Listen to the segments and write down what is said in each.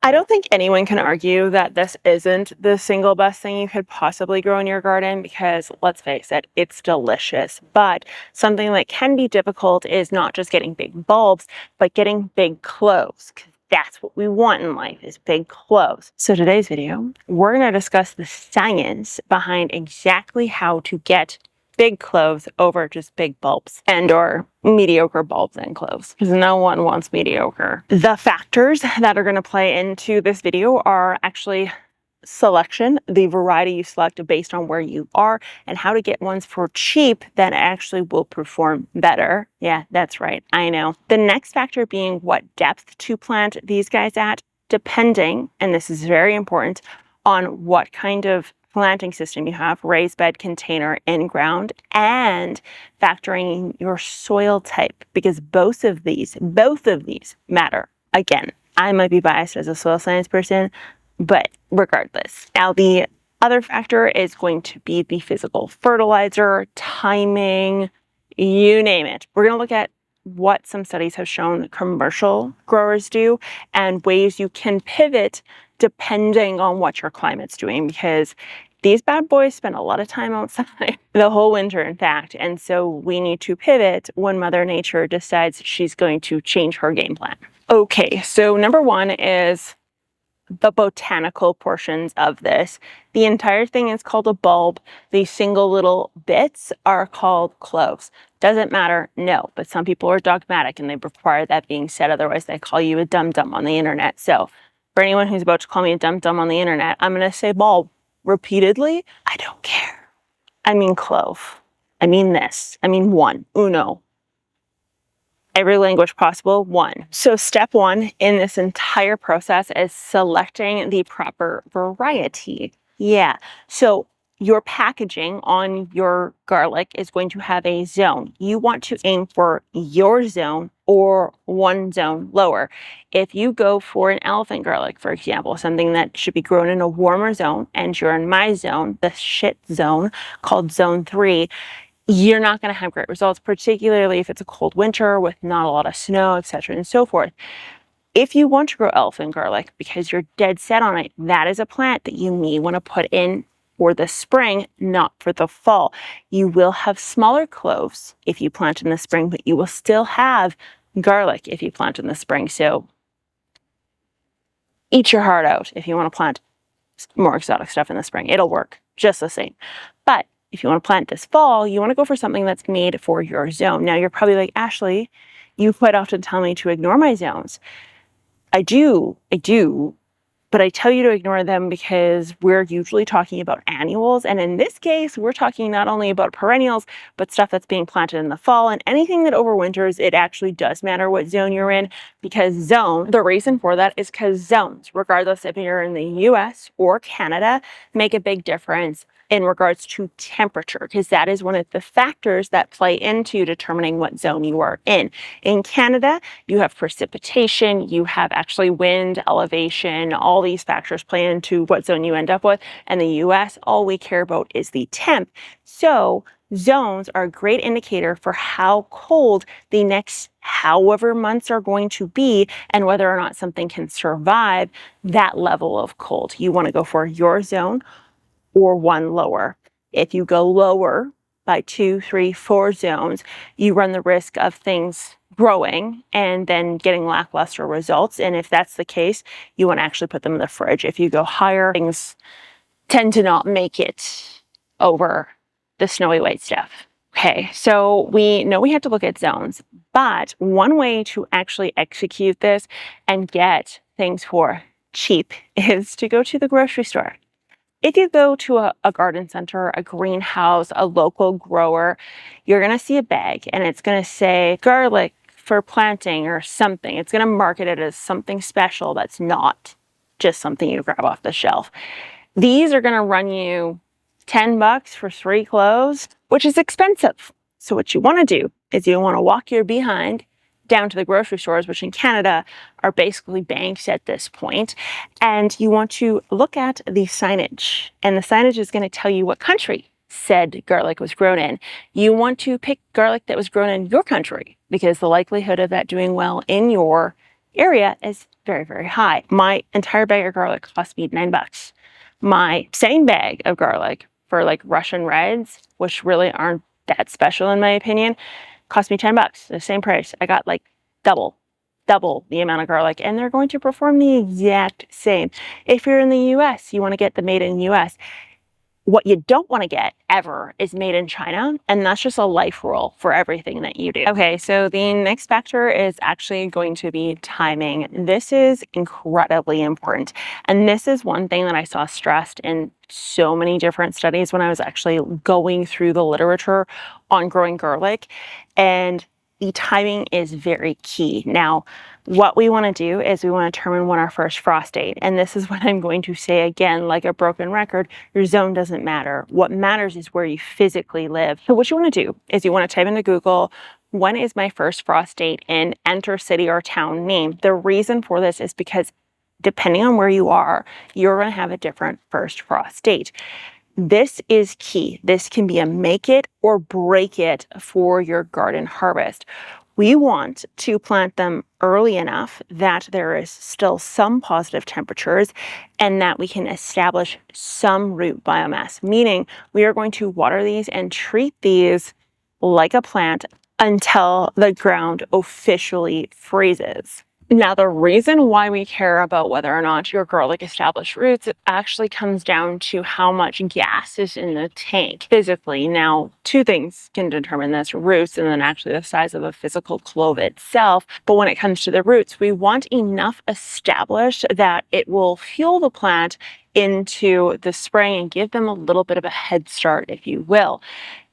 I don't think anyone can argue that this isn't the single best thing you could possibly grow in your garden because, let's face it, it's delicious. But something that can be difficult is not just getting big bulbs, but getting big cloves. That's what we want in life, is big cloves. So today's video, we're going to discuss the science behind exactly how to get big cloves over just big bulbs and or mediocre bulbs and cloves, because no one wants mediocre. The factors that are going to play into this video are actually selection, the variety you select based on where you are, and how to get ones for cheap that actually will perform better. Yeah, that's right, I know. The next factor being what depth to plant these guys at, depending, and this is very important, on what kind of planting system you have, raised bed, container, in ground, and factoring in your soil type, because both of these matter. Again, I might be biased as a soil science person, but regardless. Now, the other factor is going to be the physical fertilizer, timing, you name it. We're going to look at what some studies have shown commercial growers do and ways you can pivot depending on what your climate's doing, because these bad boys spend a lot of time outside the whole winter, in fact, and so we need to pivot when Mother Nature decides she's going to change her game plan. Okay, so number one is the botanical portions of this. The entire thing is called a bulb. These single little bits are called cloves. Doesn't matter, no, but some people are dogmatic and they require that being said, otherwise they call you a dum-dum on the internet. So for anyone who's about to call me a dum-dum on the internet, I'm gonna say bulb repeatedly. I don't care. I mean clove. I mean this. I mean one. Uno. Every language possible, one. So step one in this entire process is selecting the proper variety. Yeah, so your packaging on your garlic is going to have a zone. You want to aim for your zone or one zone lower. If you go for an elephant garlic, for example, something that should be grown in a warmer zone, and you're in my zone, the shit zone called zone 3, you're not going to have great results, particularly if it's a cold winter with not a lot of snow, etc. and so forth. If you want to grow elephant garlic because you're dead set on it, that is a plant that you may want to put in for the spring, not for the fall. You will have smaller cloves if you plant in the spring, but you will still have garlic if you plant in the spring. So eat your heart out if you want to plant more exotic stuff in the spring. It'll work just the same. But if you want to plant this fall, you want to go for something that's made for your zone. Now, you're probably like, Ashley, you quite often tell me to ignore my zones. I do, but I tell you to ignore them because we're usually talking about annuals. And in this case, we're talking not only about perennials, but stuff that's being planted in the fall. And anything that overwinters, it actually does matter what zone you're in, because the reason for that is because zones, regardless if you're in the US or Canada, make a big difference in regards to temperature, because that is one of the factors that play into determining what zone you are in. In Canada, you have precipitation, you have actually wind, elevation, all these factors play into what zone you end up with. And the US, all we care about is the temp. So zones are a great indicator for how cold the next however months are going to be and whether or not something can survive that level of cold. You want to go for your zone or one lower. If you go lower by 2, 3, 4 zones, you run the risk of things growing and then getting lackluster results. And if that's the case, you want to actually put them in the fridge. If you go higher, things tend to not make it over the snowy white stuff. Okay, so we know we have to look at zones, but one way to actually execute this and get things for cheap is to go to the grocery store. If you go to a garden center, a greenhouse, a local grower, you're going to see a bag and it's going to say garlic for planting or something. It's going to market it as something special that's not just something you grab off the shelf. These are going to run you $10 for 3 cloves, which is expensive. So what you want to do is you want to walk your behind down to the grocery stores, which in Canada are basically banks at this point, and you want to look at the signage. And the signage is going to tell you what country said garlic was grown in. You want to pick garlic that was grown in your country, because the likelihood of that doing well in your area is very, very high. My entire bag of garlic cost me $9. My same bag of garlic for like Russian reds, which really aren't that special in my opinion, cost me $10, the same price. I got like double the amount of garlic, and they're going to perform the exact same. If you're in the US, you want to get the made in US. What you don't want to get ever is made in China, and that's just a life rule for everything that you do. Okay, so the next factor is actually going to be timing. This is incredibly important, and this is one thing that I saw stressed in so many different studies when I was actually going through the literature on growing garlic, and the timing is very key. Now, what we want to do is we want to determine when our first frost date. And this is what I'm going to say again, like a broken record, your zone doesn't matter. What matters is where you physically live. So what you want to do is you want to type into Google, when is my first frost date, and enter city or town name. The reason for this is because depending on where you are, you're going to have a different first frost date. This is key. This can be a make it or break it for your garden harvest. We want to plant them early enough that there is still some positive temperatures and that we can establish some root biomass, meaning we are going to water these and treat these like a plant until the ground officially freezes. Now, the reason why we care about whether or not your garlic established roots, it actually comes down to how much gas is in the tank physically. Now, two things can determine this, roots and then actually the size of a physical clove itself. But when it comes to the roots, we want enough established that it will fuel the plant into the spring and give them a little bit of a head start, if you will.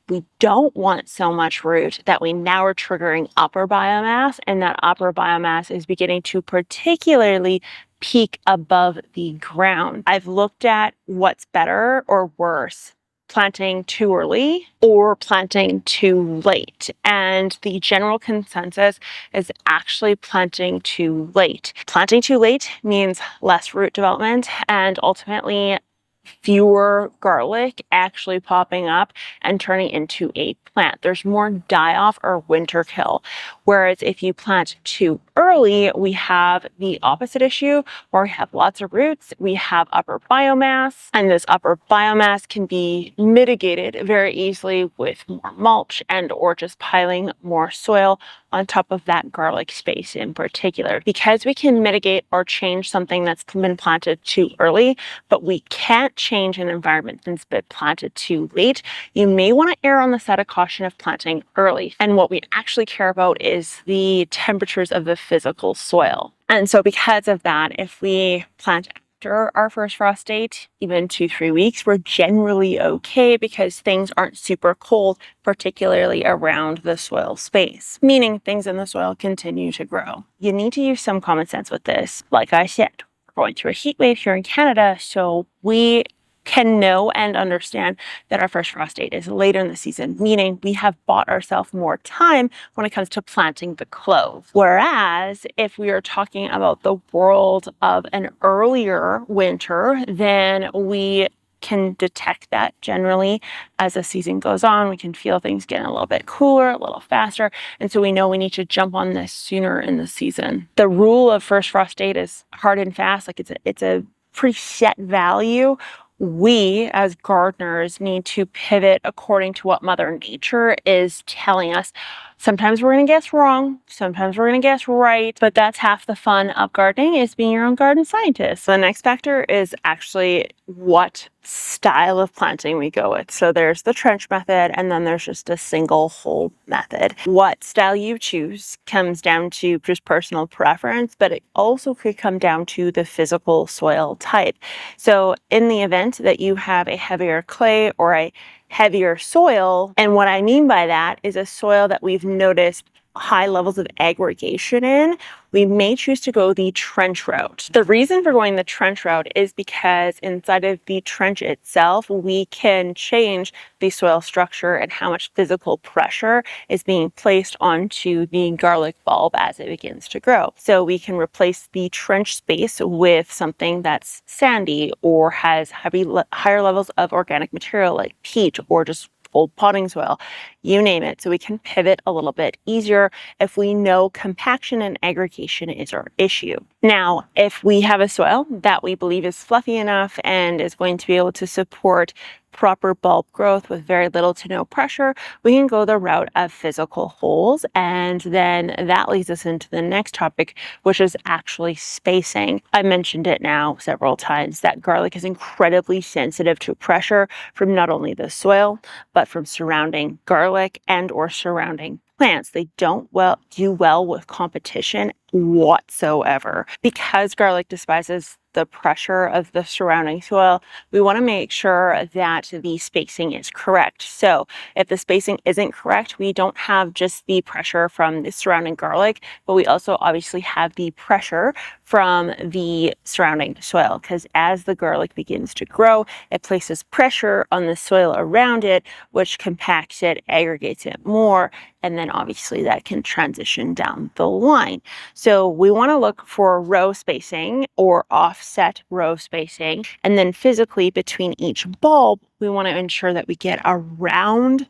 We don't want so much root that we now are triggering upper biomass, and that upper biomass is beginning to particularly peak above the ground. I've looked at what's better or worse, planting too early or planting too late. And the general consensus is actually planting too late. Planting too late means less root development and ultimately fewer garlic actually popping up and turning into a plant. There's more die-off or winter kill. Whereas if you plant too early, we have the opposite issue where we have lots of roots, we have upper biomass, and this upper biomass can be mitigated very easily with more mulch and or just piling more soil on top of that garlic space in particular. Because we can mitigate or change something that's been planted too early, but we can't change an environment that's been planted too late, you may want to err on the side of caution of planting early. And what we actually care about is the temperatures of the physical soil. And so because of that, if we plant after our first frost date, even 2-3 weeks, we're generally okay because things aren't super cold, particularly around the soil space, meaning things in the soil continue to grow. You need to use some common sense with this. Like I said, we're going through a heat wave here in Canada, so we can know and understand that our first frost date is later in the season, meaning we have bought ourselves more time when it comes to planting the clove. Whereas if we are talking about the world of an earlier winter, then we can detect that generally as the season goes on. We can feel things getting a little bit cooler, a little faster, and so we know we need to jump on this sooner in the season. The rule of first frost date is hard and fast, like it's a preset value. We as gardeners need to pivot according to what Mother Nature is telling us. Sometimes we're going to guess wrong, sometimes we're going to guess right, but that's half the fun of gardening, is being your own garden scientist. The next factor is actually what style of planting we go with. So there's the trench method, and then there's just a single hole method. What style you choose comes down to just personal preference, but it also could come down to the physical soil type. So in the event that you have a heavier clay or a heavier soil, and what I mean by that is a soil that we've noticed high levels of aggregation in, we may choose to go the trench route. The reason for going the trench route is because inside of the trench itself, we can change the soil structure and how much physical pressure is being placed onto the garlic bulb as it begins to grow. So we can replace the trench space with something that's sandy or has higher levels of organic material like peat or just old potting soil, you name it. So we can pivot a little bit easier if we know compaction and aggregation is our issue. Now, if we have a soil that we believe is fluffy enough and is going to be able to support proper bulb growth with very little to no pressure, we can go the route of physical holes. And then that leads us into the next topic, which is actually spacing. I mentioned it now several times that garlic is incredibly sensitive to pressure from not only the soil, but from surrounding garlic and or surrounding plants. They don't do well with competition whatsoever. Because garlic despises the pressure of the surrounding soil, we want to make sure that the spacing is correct. So if the spacing isn't correct, we don't have just the pressure from the surrounding garlic, but we also obviously have the pressure from the surrounding soil, because as the garlic begins to grow, it places pressure on the soil around it, which compacts it, aggregates it more, and then obviously that can transition down the line. So we want to look for row spacing or offset row spacing. And then physically between each bulb, we want to ensure that we get around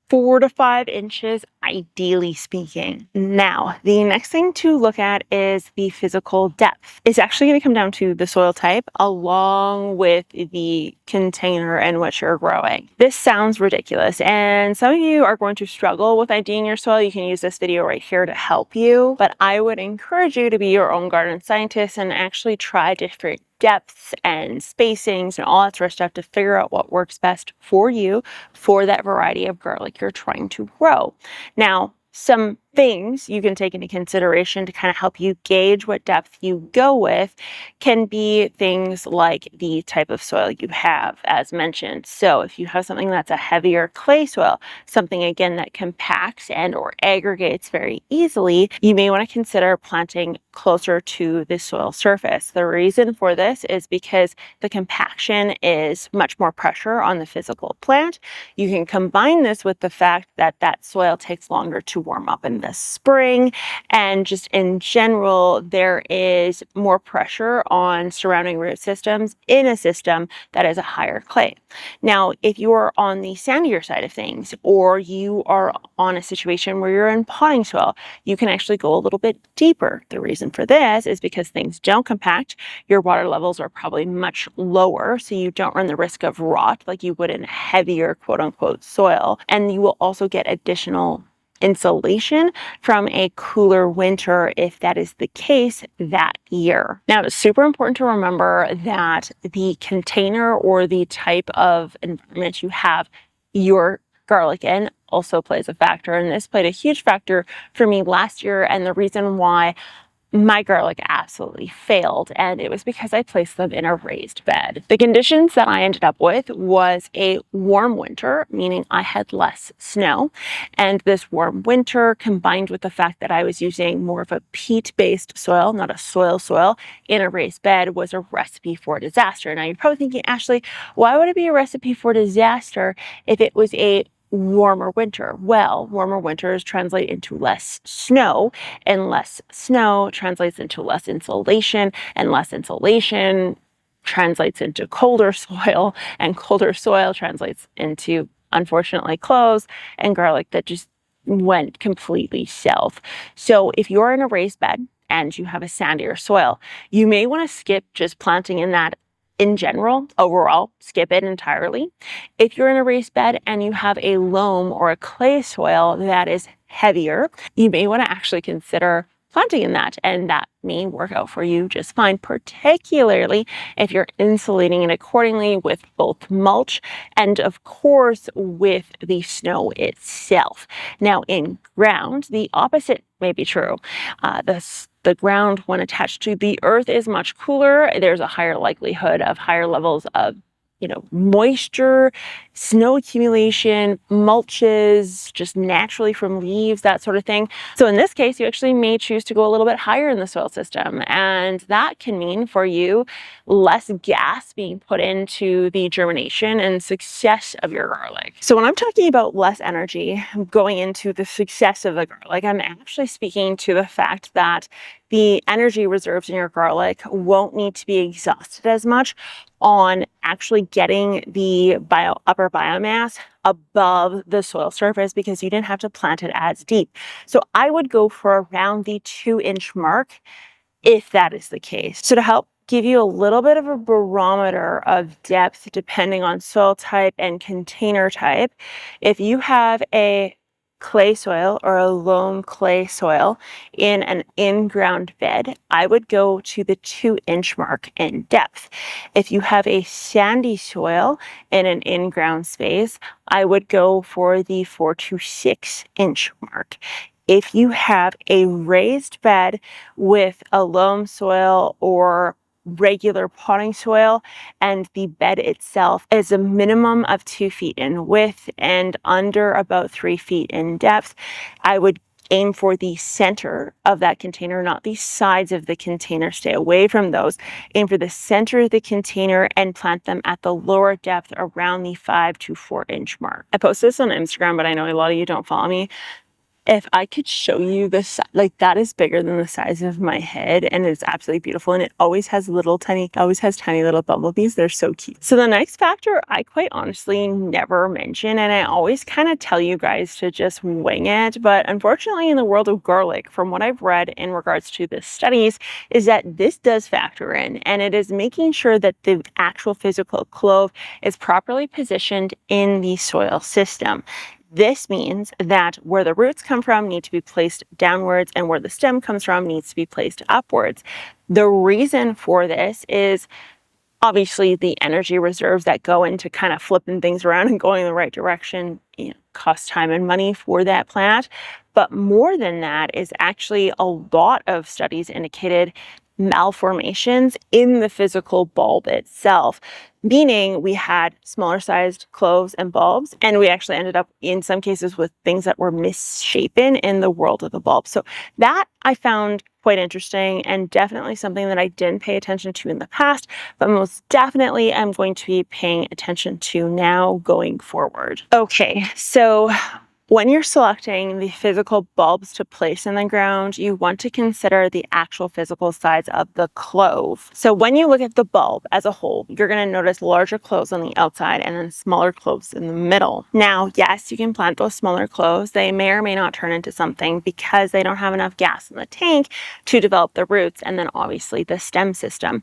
4 to 5 inches, ideally speaking. Now, the next thing to look at is the physical depth. It's actually going to come down to the soil type along with the container in which you're growing. This sounds ridiculous, and some of you are going to struggle with IDing your soil. You can use this video right here to help you, but I would encourage you to be your own garden scientist and actually try different depths and spacings and all that sort of stuff to figure out what works best for you for that variety of garlic you're trying to grow. Now, some things you can take into consideration to kind of help you gauge what depth you go with can be things like the type of soil you have, as mentioned. So if you have something that's a heavier clay soil, something again that compacts and or aggregates very easily, you may want to consider planting closer to the soil surface. The reason for this is because the compaction is much more pressure on the physical plant. You can combine this with the fact that that soil takes longer to warm up in the spring, and just in general there is more pressure on surrounding root systems in a system that is a higher clay. Now, if you're on the sandier side of things, or you are on a situation where you're in potting soil, you can actually go a little bit deeper. The reason for this is because things don't compact, your water levels are probably much lower, so you don't run the risk of rot like you would in heavier quote-unquote soil, and you will also get additional insulation from a cooler winter if that is the case that year. Now, it's super important to remember that the container or the type of environment you have your garlic in also plays a factor, and this played a huge factor for me last year, and the reason why my garlic absolutely failed, and it was because I placed them in a raised bed. The conditions that I ended up with was a warm winter, meaning I had less snow, and this warm winter combined with the fact that I was using more of a peat-based soil, not a soil, in a raised bed was a recipe for disaster. Now you're probably thinking, Ashley, why would it be a recipe for disaster if it was a warmer winter? Well, warmer winters translate into less snow, and less snow translates into less insulation, and less insulation translates into colder soil, and colder soil translates into, unfortunately, cloves and garlic that just went completely south. So if you're in a raised bed and you have a sandier soil, you may want to skip just planting in that. In general, overall, skip it entirely. If you're in a raised bed and you have a loam or a clay soil that is heavier, you may want to actually consider planting in that, and that may work out for you just fine, particularly if you're insulating it accordingly with both mulch and of course with the snow itself. Now in ground, the opposite may be true. The ground, when attached to the earth, is much cooler. There's a higher likelihood of higher levels of moisture, snow accumulation, mulches, just naturally from leaves, that sort of thing. So in this case, you actually may choose to go a little bit higher in the soil system. And that can mean for you less gas being put into the germination and success of your garlic. So when I'm talking about less energy going into the success of the garlic, I'm actually speaking to the fact that the energy reserves in your garlic won't need to be exhausted as much on actually getting the upper water biomass above the soil surface because you didn't have to plant it as deep. So I would go for around the 2-inch mark if that is the case. So to help give you a little bit of a barometer of depth depending on soil type and container type, if you have a clay soil or a loam clay soil in an in-ground bed, I would go to the 2-inch mark in depth. If you have a sandy soil in an in-ground space, I would go for the 4 to 6-inch mark. If you have a raised bed with a loam soil or regular potting soil, and the bed itself is a minimum of 2 feet in width and under about 3 feet in depth, I would aim for the center of that container, not the sides of the container. Stay away from those. Aim for the center of the container and plant them at the lower depth around the 5 to 4-inch mark. I post this on Instagram, but I know a lot of you don't follow me. If I could show you this, like that is bigger than the size of my head and it's absolutely beautiful. And it always has tiny little bumblebees. They're so cute. So the next factor I quite honestly never mention, and I always kind of tell you guys to just wing it. But unfortunately in the world of garlic, from what I've read in regards to the studies, is that this does factor in, and it is making sure that the actual physical clove is properly positioned in the soil system. This means that where the roots come from need to be placed downwards and where the stem comes from needs to be placed upwards. The reason for this is obviously the energy reserves that go into kind of flipping things around and going in the right direction, cost time and money for that plant. But more than that is actually a lot of studies indicated malformations in the physical bulb itself, meaning we had smaller sized cloves and bulbs, and we actually ended up in some cases with things that were misshapen in the world of the bulb. So that I found quite interesting and definitely something that I didn't pay attention to in the past, but most definitely I'm going to be paying attention to now going forward. Okay, so when you're selecting the physical bulbs to place in the ground, you want to consider the actual physical size of the clove. So when you look at the bulb as a whole, you're going to notice larger cloves on the outside and then smaller cloves in the middle. Now, yes, you can plant those smaller cloves. They may or may not turn into something because they don't have enough gas in the tank to develop the roots and then obviously the stem system.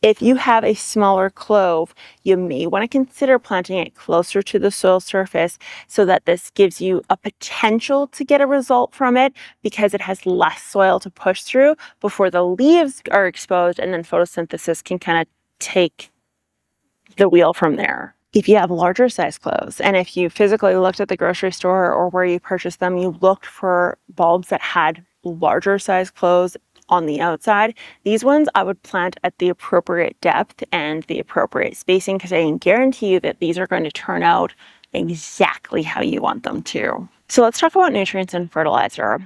If you have a smaller clove, you may want to consider planting it closer to the soil surface so that this gives you a potential to get a result from it because it has less soil to push through before the leaves are exposed, and then photosynthesis can kind of take the wheel from there. If you have larger size cloves, and if you physically looked at the grocery store or where you purchased them, you looked for bulbs that had larger size cloves on the outside, these ones I would plant at the appropriate depth and the appropriate spacing because I can guarantee you that these are going to turn out exactly how you want them to. So let's talk about nutrients and fertilizer.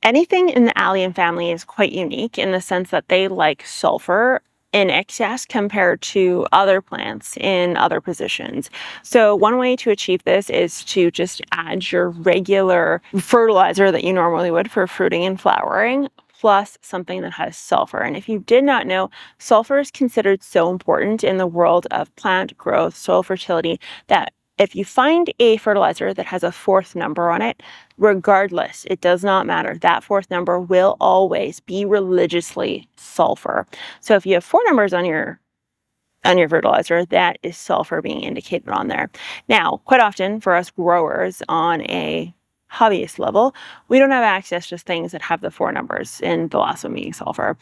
Anything in the allium family is quite unique in the sense that they like sulfur in excess compared to other plants in other positions. So one way to achieve this is to just add your regular fertilizer that you normally would for fruiting and flowering, plus something that has sulfur. And if you did not know, sulfur is considered so important in the world of plant growth, soil fertility, that if you find a fertilizer that has a 4th number on it, regardless, it does not matter. That 4th number will always be religiously sulfur. So if you have 4 numbers on your fertilizer, that is sulfur being indicated on there. Now, quite often for us growers on a hobbyist level, we don't have access to things that have the 4 numbers, and the last one being sulfur.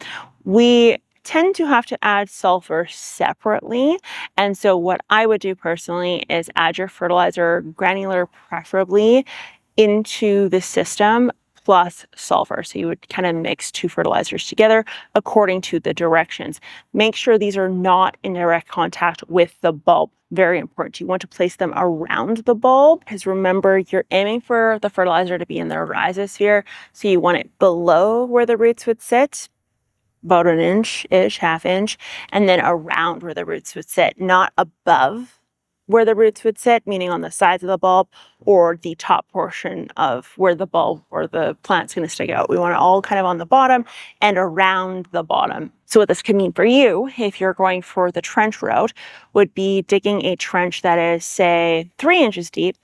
We tend to have to add sulfur separately. And so what I would do personally is add your fertilizer, granular preferably, into the system plus sulfur. So you would kind of mix 2 fertilizers together according to the directions. Make sure these are not in direct contact with the bulb. Very important. You want to place them around the bulb because remember, you're aiming for the fertilizer to be in the rhizosphere. So you want it below where the roots would sit, about an inch-ish, half inch, and then around where the roots would sit, not above where the roots would sit, meaning on the sides of the bulb, or the top portion of where the bulb or the plant's going to stick out. We want it all kind of on the bottom and around the bottom. So what this could mean for you, if you're going for the trench route, would be digging a trench that is, say, 3 inches deep,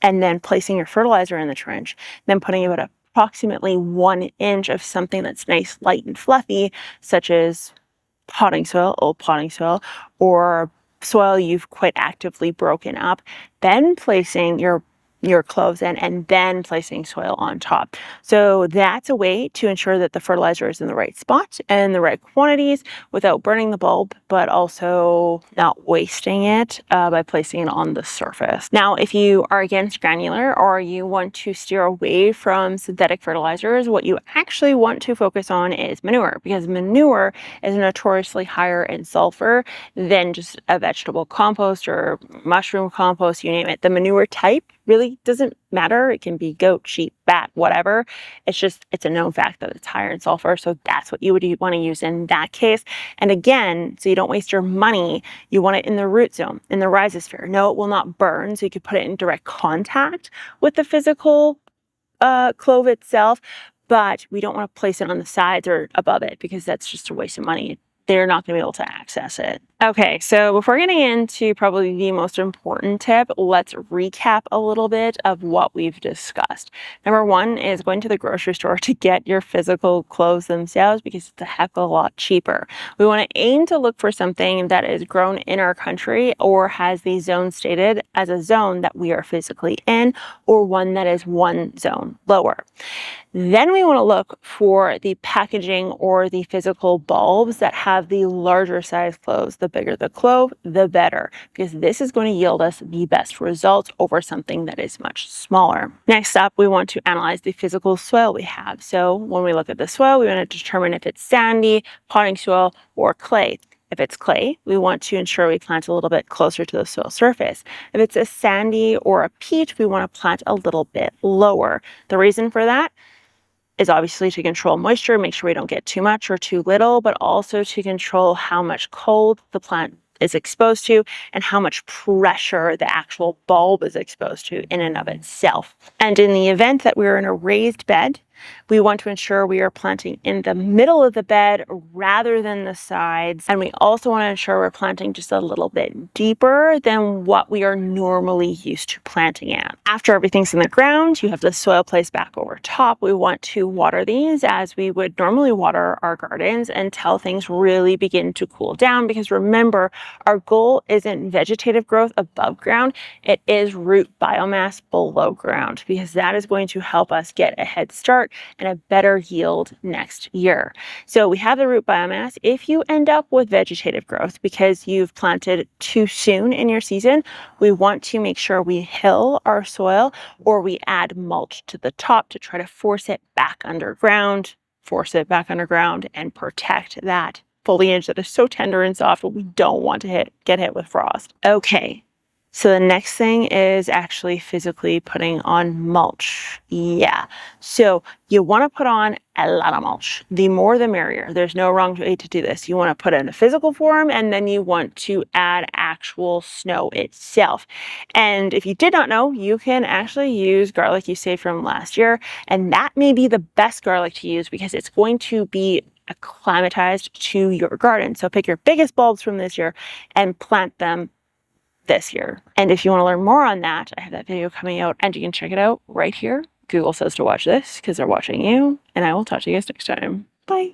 and then placing your fertilizer in the trench, then putting about approximately 1 inch of something that's nice, light, and fluffy, such as potting soil, old potting soil, or soil you've quite actively broken up, then placing your cloves in, and then placing soil on top. So that's a way to ensure that the fertilizer is in the right spot and the right quantities without burning the bulb, but also not wasting it by placing it on the surface. Now, if you are against granular or you want to steer away from synthetic fertilizers, what you actually want to focus on is manure, because manure is notoriously higher in sulfur than just a vegetable compost or mushroom compost, you name it. The manure type really doesn't matter. It can be goat, sheep, bat, whatever. It's a known fact that it's higher in sulfur. So that's what you would want to use in that case. And again, so you don't waste your money, you want it in the root zone, in the rhizosphere. No, it will not burn. So you could put it in direct contact with the physical clove itself, but we don't want to place it on the sides or above it, because that's just a waste of money. They're not going to be able to access it. Okay, so before getting into probably the most important tip, let's recap a little bit of what we've discussed. Number 1 is going to the grocery store to get your physical cloves themselves, because it's a heck of a lot cheaper. We want to aim to look for something that is grown in our country or has the zone stated as a zone that we are physically in, or one that is one zone lower. Then we want to look for the packaging or the physical bulbs that have the larger size cloves. The bigger the clove, the better, because this is going to yield us the best results over something that is much smaller. Next up, we want to analyze the physical soil we have. So when we look at the soil, we want to determine if it's sandy, potting soil, or clay. If it's clay, we want to ensure we plant a little bit closer to the soil surface. If it's a sandy or a peat, we want to plant a little bit lower. The reason for that is obviously to control moisture, make sure we don't get too much or too little, but also to control how much cold the plant is exposed to and how much pressure the actual bulb is exposed to in and of itself. And in the event that we're in a raised bed, we want to ensure we are planting in the middle of the bed rather than the sides. And we also want to ensure we're planting just a little bit deeper than what we are normally used to planting at. After everything's in the ground, you have the soil placed back over top. We want to water these as we would normally water our gardens until things really begin to cool down. Because remember, our goal isn't vegetative growth above ground, it is root biomass below ground, because that is going to help us get a head start and a better yield next year. So we have the root biomass. If you end up with vegetative growth because you've planted too soon in your season, we want to make sure we hill our soil or we add mulch to the top to try to force it back underground and protect that foliage that is so tender and soft, but we don't want to get hit with frost. Okay. So the next thing is actually physically putting on mulch. Yeah. So you want to put on a lot of mulch. The more the merrier. There's no wrong way to do this. You want to put it in a physical form, and then you want to add actual snow itself. And if you did not know, you can actually use garlic you saved from last year, and that may be the best garlic to use because it's going to be acclimatized to your garden. So pick your biggest bulbs from this year and plant them this year. And if you want to learn more on that, I have that video coming out and you can check it out right here. Google says to watch this because they're watching you, and I will talk to you guys next time. Bye.